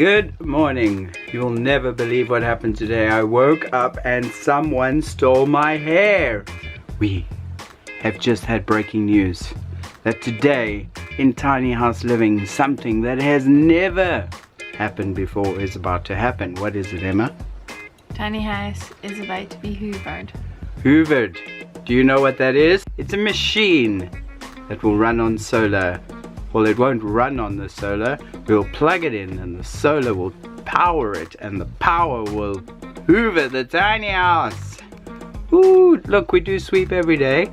Good morning. You'll never believe what happened today. I woke up and someone stole my hair. We have just had breaking news that today in Tiny House Living, something that has never happened before is about to happen. What is it, Emma? Tiny House is about to be hoovered. Hoovered. Do you know what that is? It's a machine that will run on solar. Well, it won't run on the solar. We'll plug it in and the solar will power it, and the power will hoover the tiny house. Ooh, look, we do sweep every day.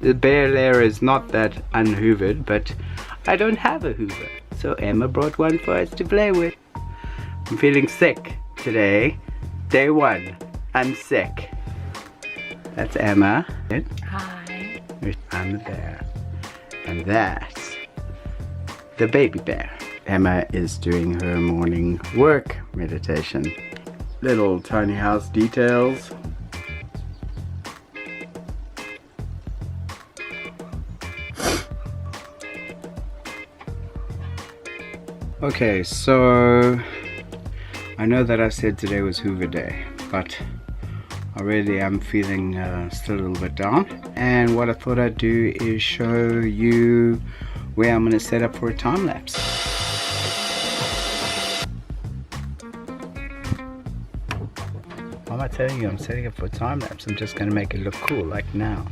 The bare layer is not that unhoovered, but I don't have a hoover, so Emma brought one for us to play with. I'm feeling sick today. Day one, I'm sick. That's Emma. Hi. I'm the bear. And that's the baby bear. Emma is doing her morning work meditation. Little tiny house details. Okay, so I know that I said today was Hoover Day, but already I'm feeling still a little bit down. And what I thought I'd do is show you where I'm going to set up for a time lapse. Why am I telling you I'm setting up for a time lapse? I'm just going to make it look cool like now.